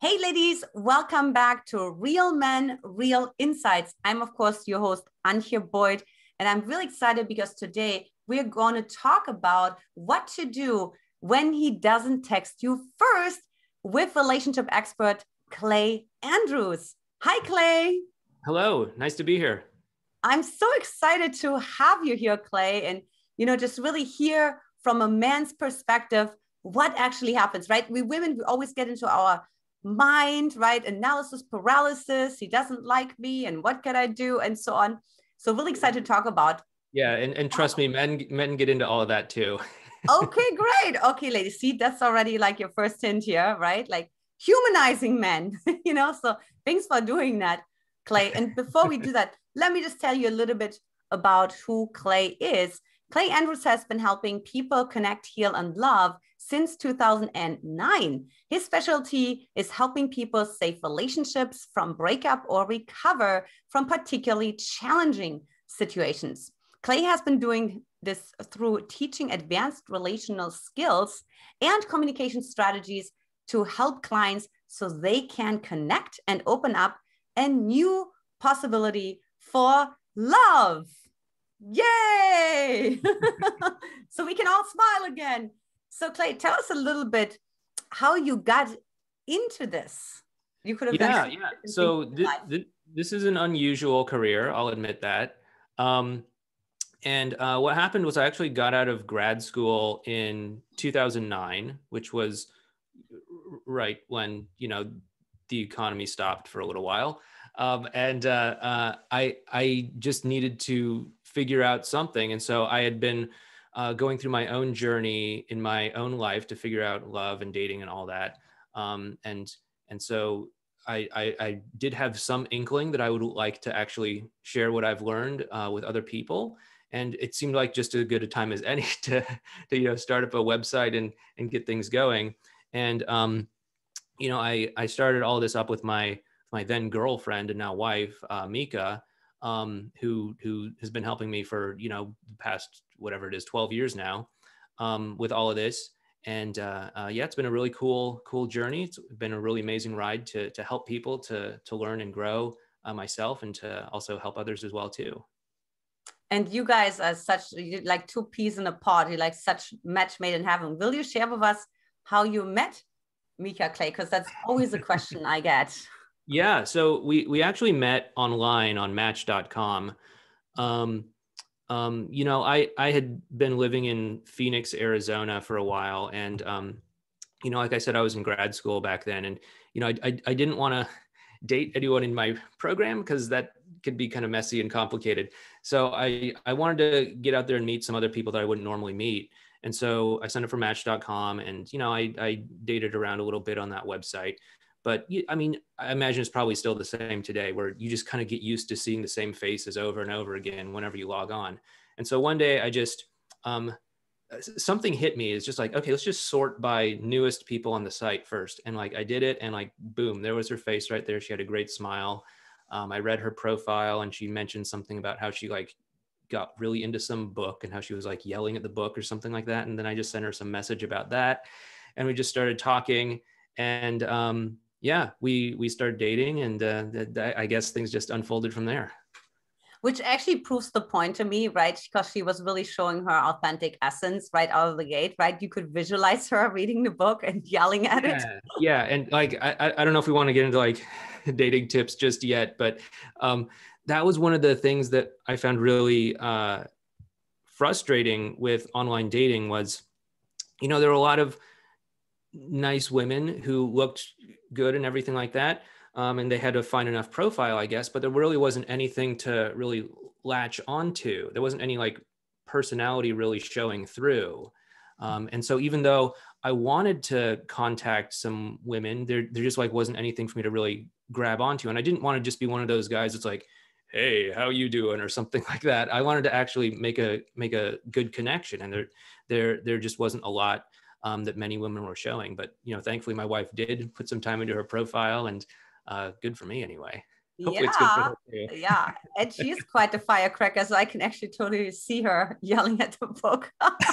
Hey ladies, welcome back to Real Men, Real Insights. I'm of course your host, Antia Boyd, and I'm really excited because today we're going to talk about what to do when he doesn't text you first with relationship expert Clay Andrews. Hi, Clay. Hello, nice to be here. I'm so excited to have you here, Clay, and just really hear from a man's perspective what actually happens, right? We women, we always get into our mind, right? Analysis paralysis. He doesn't like me, and what can I do, and so on. So really excited to talk about. Yeah, and trust me, men get into all of that too. Okay, great. Okay, ladies, see, that's already like your first hint here, right? Like humanizing men, So thanks for doing that, Clay. And before we do that, let me just tell you a little bit about who Clay is. Clay Andrews has been helping people connect, heal, and love since 2009. His specialty is helping people save relationships from breakup or recover from particularly challenging situations. Clay has been doing this through teaching advanced relational skills and communication strategies to help clients so they can connect and open up a new possibility for love. Yay! So we can all smile again. So Clay, tell us a little bit how you got into this. You could have done. Yeah. So this is an unusual career, I'll admit that. And what happened was I actually got out of grad school in 2009, which was right when, the economy stopped for a little while. I just needed to figure out something. And so I had been going through my own journey in my own life to figure out love and dating and all that. And so I did have some inkling that I would like to actually share what I've learned with other people. And it seemed like just as good a time as any to start up a website and get things going. And I started all this up with my then girlfriend and now wife, Mika, who has been helping me for the past whatever it is, 12 years now, with all of this. And it's been a really cool journey. It's been a really amazing ride to help people to learn and grow myself, and to also help others as well too. And you guys are like two peas in a pod. You're like such match made in heaven. Will you share with us how you met Mika, Clay? Because that's always a question I get. Yeah, so we actually met online on Match.com. I had been living in Phoenix, Arizona for a while, and like I said, I was in grad school back then, and I didn't want to date anyone in my program because that could be kind of messy and complicated. So I wanted to get out there and meet some other people that I wouldn't normally meet. And so I signed up for Match.com, and I dated around a little bit on that website. But I imagine it's probably still the same today, where you just kind of get used to seeing the same faces over and over again whenever you log on. And so one day I just, something hit me. It's just like, okay, let's just sort by newest people on the site first. And like, I did it, and like, boom, there was her face right there. She had a great smile. I read her profile, and she mentioned something about how she like got really into some book and how she was like yelling at the book or something like that. And then I just sent her some message about that, and we just started talking. And we started dating, and I guess things just unfolded from there. Which actually proves the point to me, right? Because she was really showing her authentic essence right out of the gate, right? You could visualize her reading the book and yelling at it. Yeah. And like, I don't know if we want to get into like dating tips just yet, but that was one of the things that I found really frustrating with online dating was, there were a lot of nice women who looked good and everything like that. And they had a fine enough profile, I guess, but there really wasn't anything to really latch onto. There wasn't any like personality really showing through. And so even though I wanted to contact some women, there just like wasn't anything for me to really grab onto. And I didn't want to just be one of those guys that's like, hey, how you doing? Or something like that. I wanted to actually make a good connection. And there just wasn't a lot that many women were showing. But, thankfully my wife did put some time into her profile, and good for me anyway. Hopefully it's good for her too. Yeah. And she's quite the firecracker, so I can actually totally see her yelling at the book. That's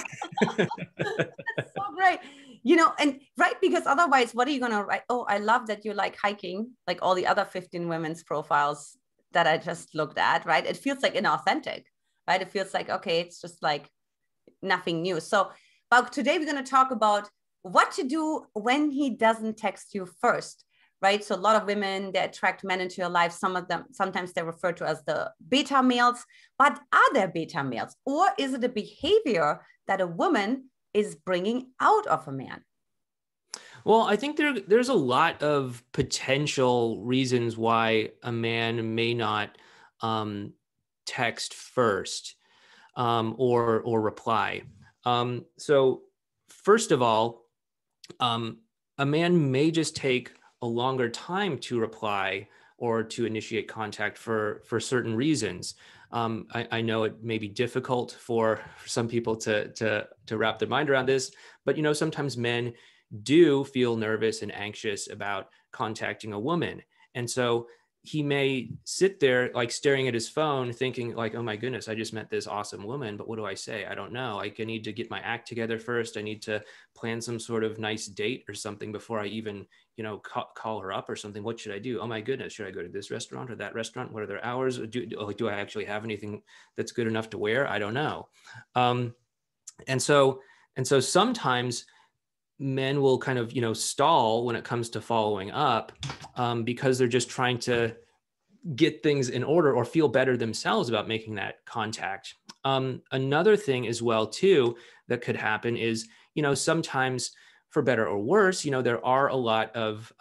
so great. and right, because otherwise, what are you going to write? Oh, I love that you like hiking, like all the other 15 women's profiles that I just looked at, right? It feels like inauthentic, right? It feels like, okay, it's just like nothing new. So, but today we're going to talk about what to do when he doesn't text you first, right? So a lot of women, they attract men into your life. Some of them, sometimes they're referred to as the beta males, but are there beta males? Or is it a behavior that a woman is bringing out of a man? Well, I think there's a lot of potential reasons why a man may not text first or reply. So first of all, a man may just take a longer time to reply or to initiate contact for certain reasons. I know it may be difficult for some people to wrap their mind around this, but sometimes men do feel nervous and anxious about contacting a woman. And so he may sit there like staring at his phone thinking like, oh my goodness, I just met this awesome woman, but what do I say? I don't know. Like, I need to get my act together first. I need to plan some sort of nice date or something before I even, call her up or something. What should I do? Oh my goodness, should I go to this restaurant or that restaurant? What are their hours? Do I actually have anything that's good enough to wear? I don't know. And so sometimes men will kind of, stall when it comes to following up because they're just trying to get things in order or feel better themselves about making that contact. Another thing as well, too, that could happen is, sometimes for better or worse, there are a lot of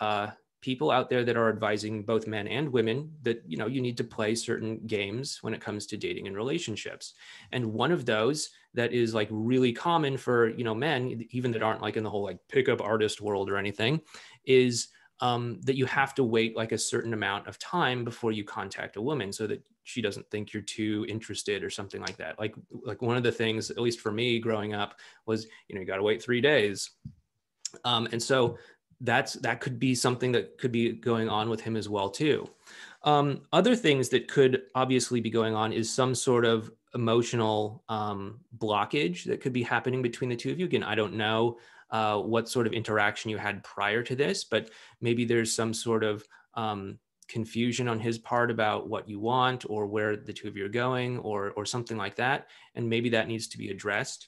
people out there that are advising both men and women that, you need to play certain games when it comes to dating and relationships. And one of those that is like really common for, men, even that aren't like in the whole like pickup artist world or anything, is that you have to wait like a certain amount of time before you contact a woman so that she doesn't think you're too interested or something like that. Like one of the things, at least for me growing up, was, you got to wait 3 days. And so that could be something that could be going on with him as well too. Other things that could obviously be going on is some sort of emotional blockage that could be happening between the two of you. Again, I don't know what sort of interaction you had prior to this, but maybe there's some sort of confusion on his part about what you want or where the two of you are going or something like that. And maybe that needs to be addressed.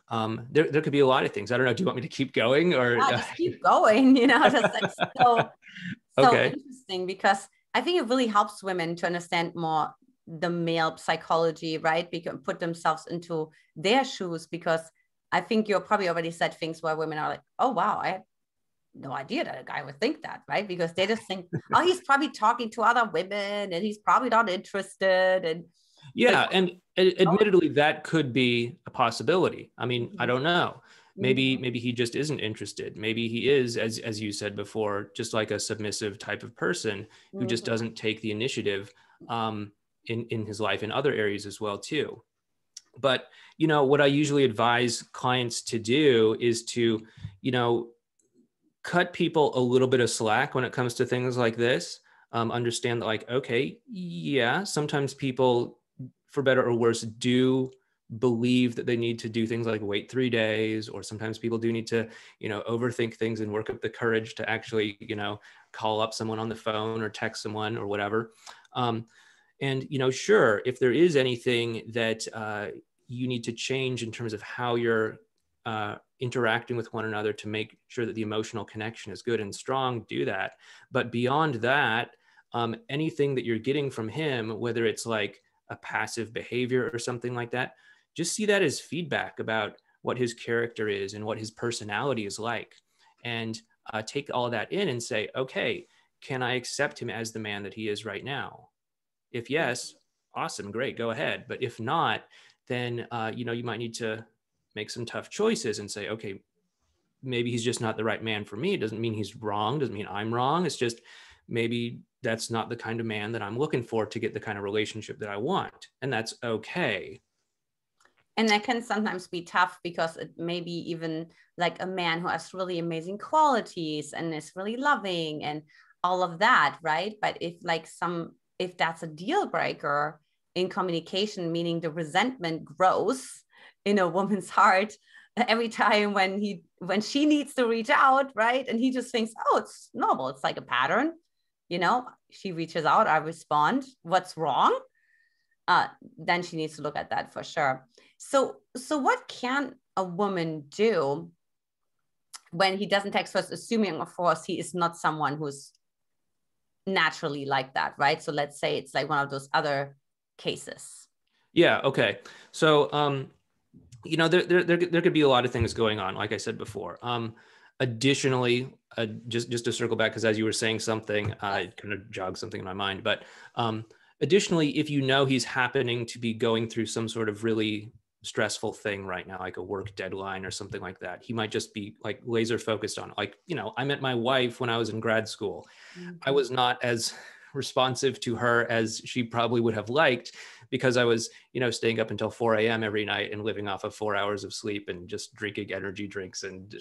There could be a lot of things. I don't know. Do you want me to keep going or? Yeah, just keep going. That's so Okay. interesting, because I think it really helps women to understand more the male psychology, right? Because put themselves into their shoes, because I think you probably already said things where women are like, oh, wow, I had no idea that a guy would think that, right? Because they just think, oh, he's probably talking to other women and he's probably not interested. And yeah, like, and admittedly, that could be a possibility. I mean, I don't know. Maybe he just isn't interested. Maybe he is, as you said before, just like a submissive type of person who just doesn't take the initiative in his life in other areas as well too. But what I usually advise clients to do is to cut people a little bit of slack when it comes to things like this. Understand that, like, okay, yeah, sometimes people, for better or worse, do believe that they need to do things like wait 3 days, or sometimes people do need to, overthink things and work up the courage to actually, call up someone on the phone or text someone or whatever. And, sure, if there is anything that you need to change in terms of how you're interacting with one another to make sure that the emotional connection is good and strong, do that. But beyond that, anything that you're getting from him, whether it's like a passive behavior or something like that, just see that as feedback about what his character is and what his personality is like. And take all of that in and say, okay, can I accept him as the man that he is right now? If yes, awesome, great, go ahead. But if not, then, you might need to make some tough choices and say, okay, maybe he's just not the right man for me. It doesn't mean he's wrong. Doesn't mean I'm wrong. It's just maybe that's not the kind of man that I'm looking for to get the kind of relationship that I want. And that's okay. And that can sometimes be tough, because it may be even like a man who has really amazing qualities and is really loving and all of that, right? But if that's a deal breaker in communication, meaning the resentment grows in a woman's heart, every time when she needs to reach out, right? And he just thinks, oh, it's normal. It's like a pattern. She reaches out, I respond. What's wrong? Then she needs to look at that for sure. So what can a woman do when he doesn't text first, assuming, of course, he is not someone who's naturally like that, right? So let's say it's like one of those other cases. Yeah. Okay. So, there could be a lot of things going on, like I said before. Additionally, just to circle back, because as you were saying something, it kind of jogged something in my mind. But additionally, if he's happening to be going through some sort of really stressful thing right now, like a work deadline or something like that, he might just be like laser focused on, like, I met my wife when I was in grad school. Mm-hmm. I was not as responsive to her as she probably would have liked, because I was, staying up until 4 a.m. every night and living off of 4 hours of sleep and just drinking energy drinks and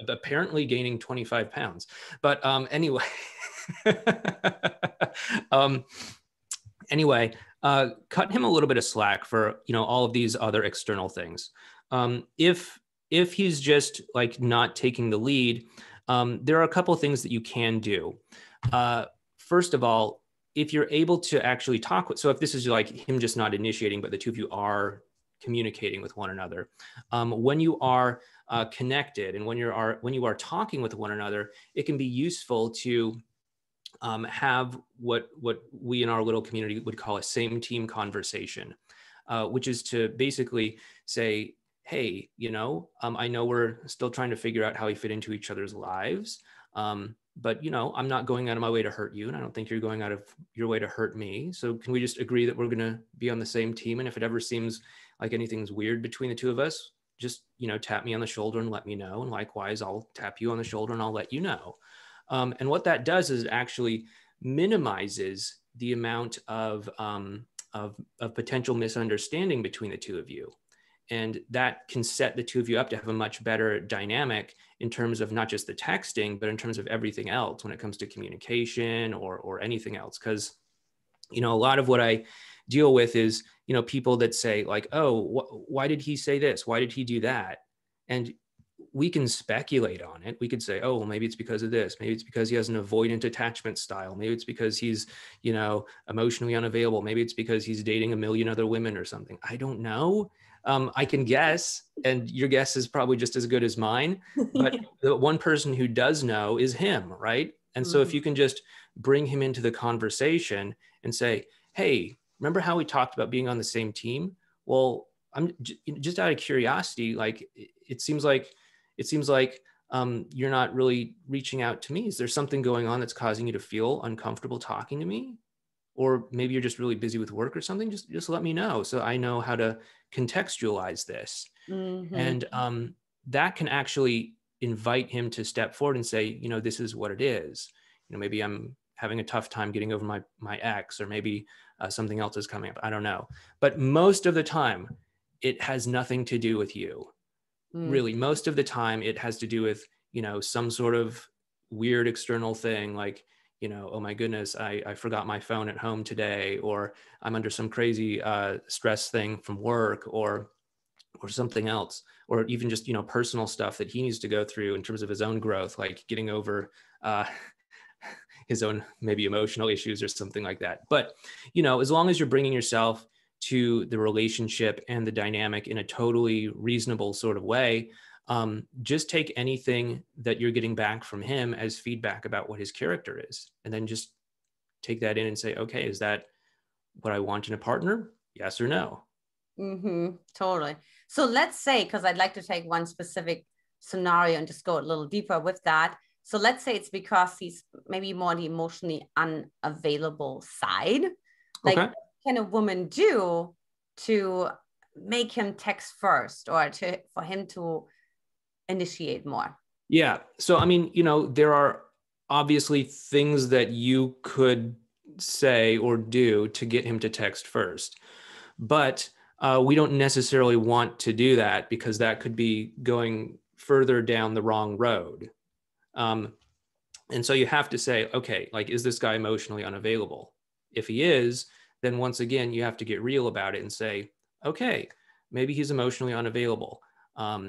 apparently gaining 25 pounds. But anyway, cut him a little bit of slack for, all of these other external things. If he's just like not taking the lead, there are a couple of things that you can do. First of all, if you're able to actually talk with, so if this is like him just not initiating, but the two of you are communicating with one another, when you are connected and when you are talking with one another, it can be useful to have what we in our little community would call a same team conversation, which is to basically say, hey, I know we're still trying to figure out how we fit into each other's lives. But, I'm not going out of my way to hurt you, and I don't think you're going out of your way to hurt me. So can we just agree that we're going to be on the same team? And if it ever seems like anything's weird between the two of us, just, tap me on the shoulder and let me know. And likewise, I'll tap you on the shoulder and I'll let you know. And what that does is it actually minimizes the amount of potential misunderstanding between the two of you. And that can set the two of you up to have a much better dynamic in terms of not just the texting, but in terms of everything else when it comes to communication or anything else. Because, a lot of what I deal with is, people that say like, oh, why did he say this? Why did he do that? And we can speculate on it. We could say, oh, well, maybe it's because of this. Maybe it's because he has an avoidant attachment style. Maybe it's because he's, emotionally unavailable. Maybe it's because he's dating a million other women or something. I don't know. I can guess, and your guess is probably just as good as mine. But the one person who does know is him, right? And so if you can just bring him into the conversation and say, hey, remember how we talked about being on the same team? Well, I'm just out of curiosity, like, it seems like you're not really reaching out to me. Is there something going on that's causing you to feel uncomfortable talking to me? Or maybe you're just really busy with work or something. Just let me know so I know how to contextualize this. Mm-hmm. And that can actually invite him to step forward and say, this is what it is. Maybe I'm having a tough time getting over my ex, or maybe something else is coming up. I don't know. But most of the time, it has nothing to do with you. Really, most of the time it has to do with, some sort of weird external thing, like, oh my goodness, I forgot my phone at home today, or I'm under some crazy stress thing from work, or something else, or even just, personal stuff that he needs to go through in terms of his own growth, like getting over his own maybe emotional issues or something like that. But, as long as you're bringing yourself to the relationship and the dynamic in a totally reasonable sort of way, just take anything that you're getting back from him as feedback about what his character is. And then just take that in and say, okay, is that what I want in a partner? Yes or no? Mm-hmm, totally. So let's say, because I'd like to take one specific scenario and just go a little deeper with that. So let's say it's because he's maybe more the emotionally unavailable side. Like, okay, what can a woman do to make him text first, or for him to initiate more? Yeah. So, I mean, there are obviously things that you could say or do to get him to text first, but we don't necessarily want to do that, because that could be going further down the wrong road. And so you have to say, okay, like, is this guy emotionally unavailable? If he is, then once again, you have to get real about it and say, okay, maybe he's emotionally unavailable.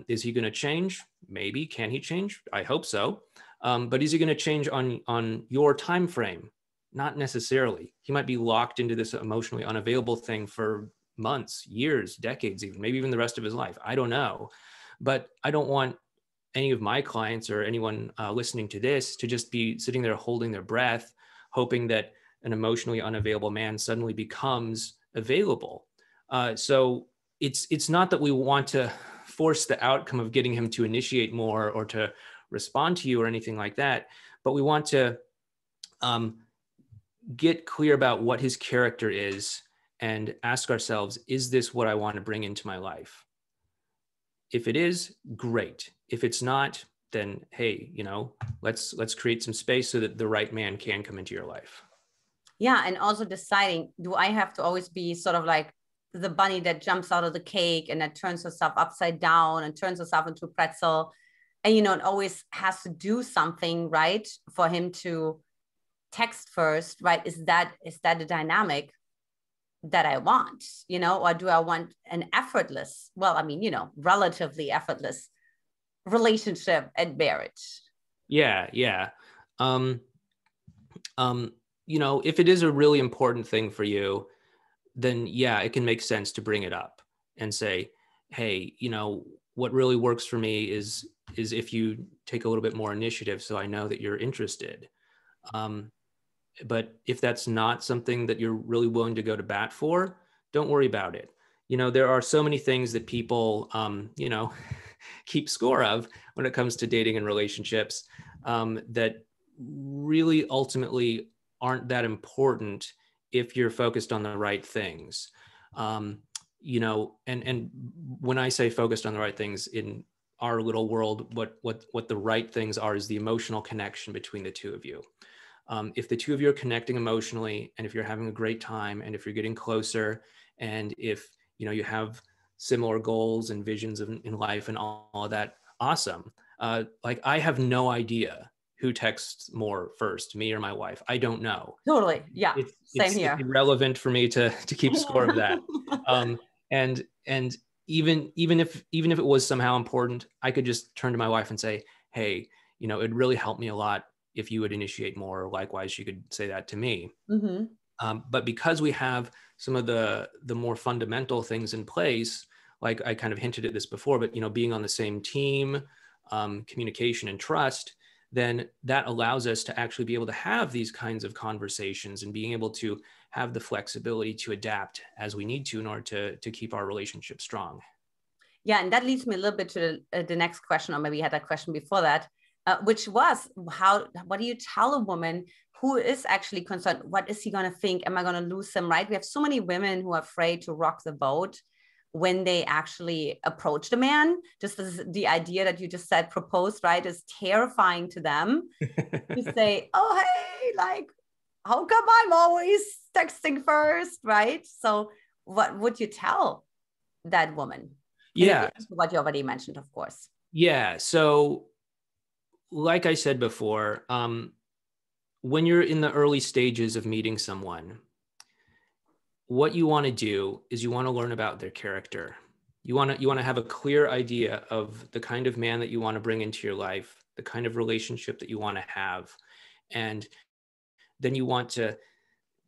Is he going to change? Maybe. Can he change? I hope so. But is he going to change on your time frame? Not necessarily. He might be locked into this emotionally unavailable thing for months, years, decades, even maybe even the rest of his life. I don't know. But I don't want any of my clients or anyone listening to this to just be sitting there holding their breath, hoping that an emotionally unavailable man suddenly becomes available. So it's not that we want to force the outcome of getting him to initiate more or to respond to you or anything like that, but we want to get clear about what his character is and ask ourselves, is this what I want to bring into my life? If it is, great. If it's not, then hey, let's create some space so that the right man can come into your life. Yeah. And also deciding, do I have to always be sort of like the bunny that jumps out of the cake and that turns herself upside down and turns herself into a pretzel? And, it always has to do something, right, for him to text first, right? Is that the dynamic that I want, or do I want an effortless, relatively effortless relationship and marriage? Yeah. If it is a really important thing for you, then yeah, it can make sense to bring it up and say, hey, what really works for me is if you take a little bit more initiative, so I know that you're interested. But if that's not something that you're really willing to go to bat for, don't worry about it. There are so many things that people, keep score of when it comes to dating and relationships that really ultimately aren't that important if you're focused on the right things. And when I say focused on the right things in our little world, what the right things are is the emotional connection between the two of you. If the two of you are connecting emotionally, and if you're having a great time, and if you're getting closer, and if you have similar goals and visions in life and all of that, awesome. Like I have no idea who texts more first, me or my wife. I don't know. Totally. Yeah. Same here. It's irrelevant for me to keep score of that. And even if it was somehow important, I could just turn to my wife and say, hey, it'd really help me a lot if you would initiate more. Likewise, she could say that to me. Mm-hmm. But because we have some of the more fundamental things in place, like I kind of hinted at this before, but being on the same team, communication and trust, then that allows us to actually be able to have these kinds of conversations and being able to have the flexibility to adapt as we need to in order to keep our relationship strong. Yeah, and that leads me a little bit to the next question, or maybe you had that question before that, which was what do you tell a woman who is actually concerned? What is he going to think? Am I going to lose him, right? We have so many women who are afraid to rock the boat when they actually approach the man. Just as the idea that you just said, proposed, right, is terrifying to them. You say, oh, hey, like, how come I'm always texting first, right? So what would you tell that woman? Yeah. What you already mentioned, of course. Yeah. So like I said before, when you're in the early stages of meeting someone, what you want to do is you want to learn about their character. You want to have a clear idea of the kind of man that you want to bring into your life, the kind of relationship that you want to have. And then you want to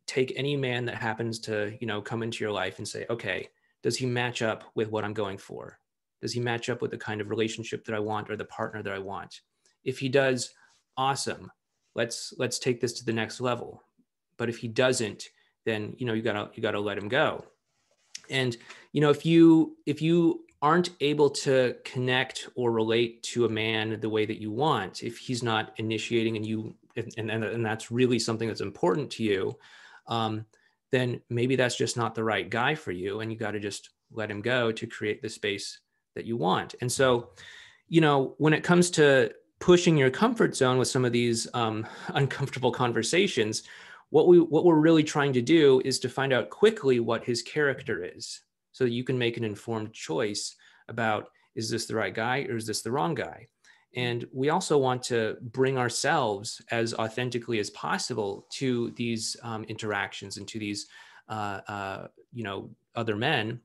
take any man that happens to, come into your life and say, okay, does he match up with what I'm going for? Does he match up with the kind of relationship that I want or the partner that I want? If he does, awesome. Let's take this to the next level. But if he doesn't, then you gotta let him go. And if you aren't able to connect or relate to a man the way that you want, if he's not initiating and that's really something that's important to you, then maybe that's just not the right guy for you, and you got to just let him go to create the space that you want. And so, when it comes to pushing your comfort zone with some of these uncomfortable conversations, what we're really trying to do is to find out quickly what his character is, so that you can make an informed choice about, is this the right guy or is this the wrong guy? And we also want to bring ourselves as authentically as possible to these interactions and to these, other men,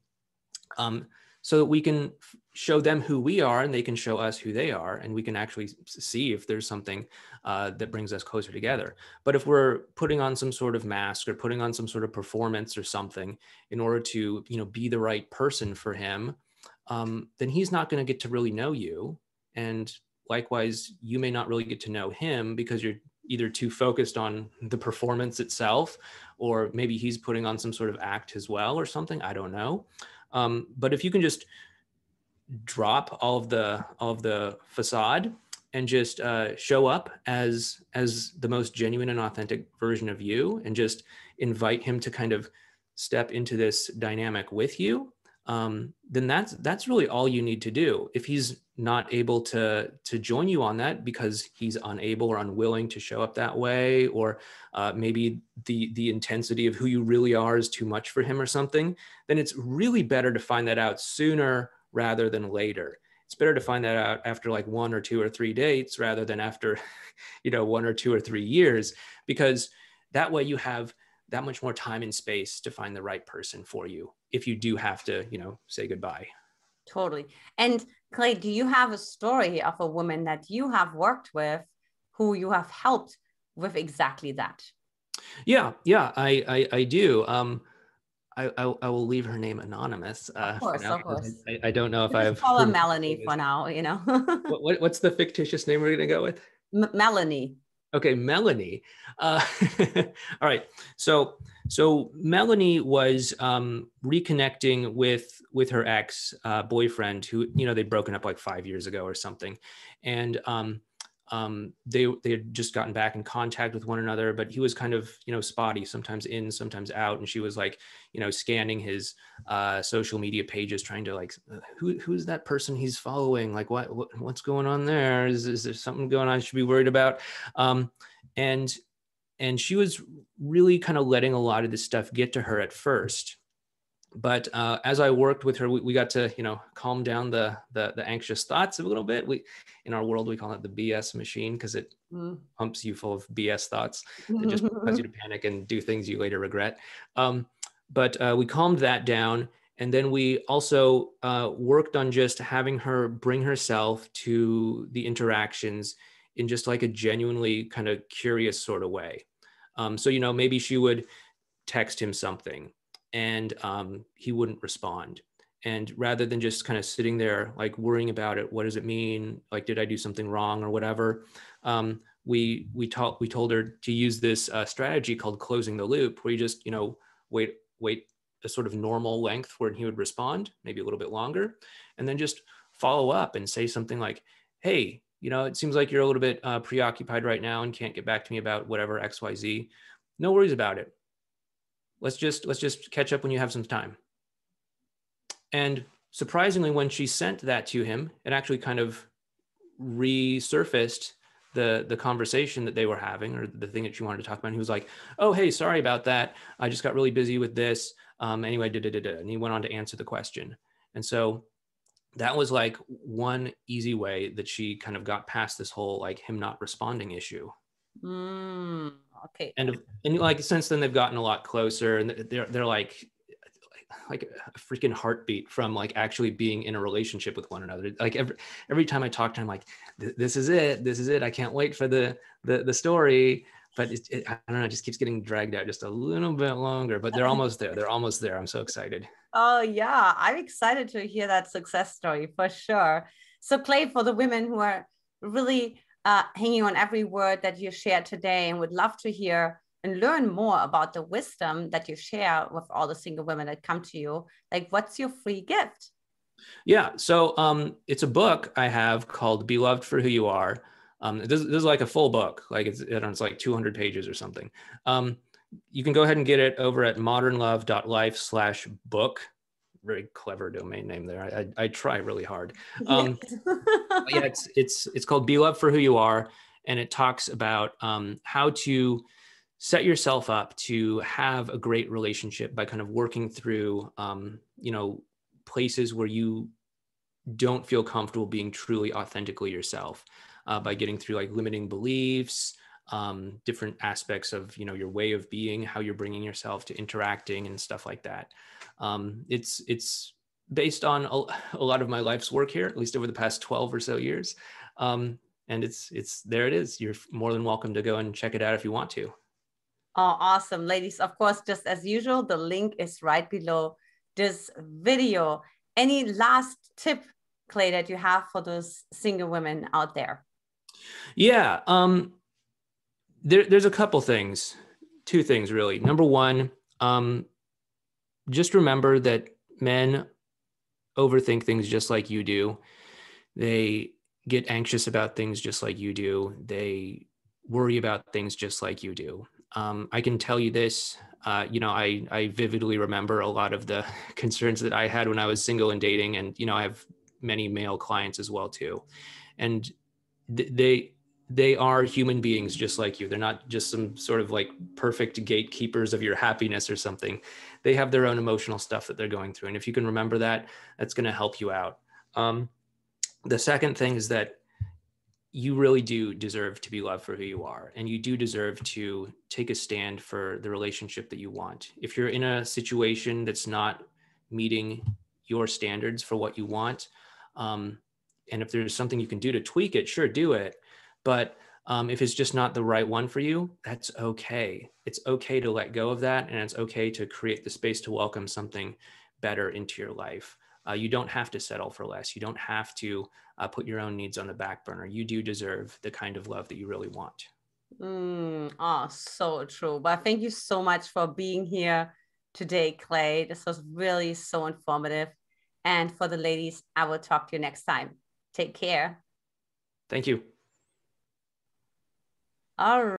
so that we can show them who we are and they can show us who they are, and we can actually see if there's something that brings us closer together. But if we're putting on some sort of mask or putting on some sort of performance or something in order to, be the right person for him, then he's not going to get to really know you. And likewise, you may not really get to know him because you're either too focused on the performance itself, or maybe he's putting on some sort of act as well or something. I don't know. But if you can just drop all of the facade and just show up as the most genuine and authentic version of you, and just invite him to kind of step into this dynamic with you, then that's really all you need to do. If he's not able to join you on that because he's unable or unwilling to show up that way, or maybe the intensity of who you really are is too much for him or something, then it's really better to find that out sooner rather than later. It's better to find that out after like 1 or 2 or 3 dates rather than after 1 or 2 or 3 years, because that way you have that much more time and space to find the right person for you if you do have to say goodbye. Totally. And Clay, do you have a story of a woman that you have worked with who you have helped with exactly that? Yeah, I do. I will leave her name anonymous. Of course, now, of course. I don't know if I've call her Melanie for now. What's the fictitious name we're going to go with? Melanie. Okay, Melanie. All right. So Melanie was reconnecting with her ex boyfriend, who they'd broken up like 5 years ago or something, and they had just gotten back in contact with one another, but he was kind of spotty, sometimes in, sometimes out, and she was like scanning his social media pages, trying to like who's that person he's following, like what's going on there, is there something going on I should be worried about, and she was really kind of letting a lot of this stuff get to her at first. But as I worked with her, we got to, calm down the anxious thoughts a little bit. In our world, we call it the BS machine, because it pumps you full of BS thoughts that just cause you to panic and do things you later regret. But we calmed that down. And then we also worked on just having her bring herself to the interactions in just like a genuinely kind of curious sort of way. So, maybe she would text him something, and he wouldn't respond. And rather than just kind of sitting there, like worrying about it, what does it mean? Like, did I do something wrong or whatever? We told her to use this strategy called closing the loop, where you just, wait a sort of normal length where he would respond, maybe a little bit longer, and then just follow up and say something like, hey, it seems like you're a little bit preoccupied right now and can't get back to me about whatever XYZ. No worries about it. Let's just catch up when you have some time. And surprisingly, when she sent that to him, it actually kind of resurfaced the conversation that they were having, or the thing that she wanted to talk about. And he was like, oh, hey, sorry about that. I just got really busy with this. Anyway, and he went on to answer the question. And so that was like one easy way that she kind of got past this whole like him not responding issue. Okay. And like since then they've gotten a lot closer, and they're like a freaking heartbeat from like actually being in a relationship with one another. Like every time I talk to him, like this is it. I can't wait for the story. But I don't know, it just keeps getting dragged out just a little bit longer. But they're almost there. I'm so excited. Oh yeah, I'm excited to hear that success story for sure. So Clay, for the women who are really hanging on every word that you shared today and would love to hear and learn more about the wisdom that you share with all the single women that come to you, like what's your free gift? Yeah, so it's a book I have called Be Loved for Who You Are. This is like a full book, like it's like 200 pages or something. You can go ahead and get it over at modernlove.life/book. Very clever domain name there. I try really hard. Yeah, it's called Be Loved for Who You Are, and it talks about how to set yourself up to have a great relationship by kind of working through, places where you don't feel comfortable being truly authentically yourself, by getting through like limiting beliefs, different aspects of, your way of being, how you're bringing yourself to interacting and stuff like that. It's based on a lot of my life's work here, at least over the past 12 or so years. And it's there it is. You're more than welcome to go and check it out if you want to. Oh, awesome. Ladies, of course, just as usual, the link is right below this video. Any last tip, Clay, that you have for those single women out there? Yeah, there's a couple things, two things really. Number one, just remember that men overthink things just like you do. They get anxious about things just like you do. They worry about things just like you do. I can tell you this, I vividly remember a lot of the concerns that I had when I was single and dating. And, I have many male clients as well too. And they are human beings just like you. They're not just some sort of like perfect gatekeepers of your happiness or something. They have their own emotional stuff that they're going through. And if you can remember that, that's going to help you out. The second thing is that you really do deserve to be loved for who you are. And you do deserve to take a stand for the relationship that you want. If you're in a situation that's not meeting your standards for what you want, and if there's something you can do to tweak it, sure, do it. But if it's just not the right one for you, that's okay. It's okay to let go of that. And it's okay to create the space to welcome something better into your life. You don't have to settle for less. You don't have to put your own needs on the back burner. You do deserve the kind of love that you really want. Oh, so true. But thank you so much for being here today, Clay. This was really so informative. And for the ladies, I will talk to you next time. Take care. Thank you. All right.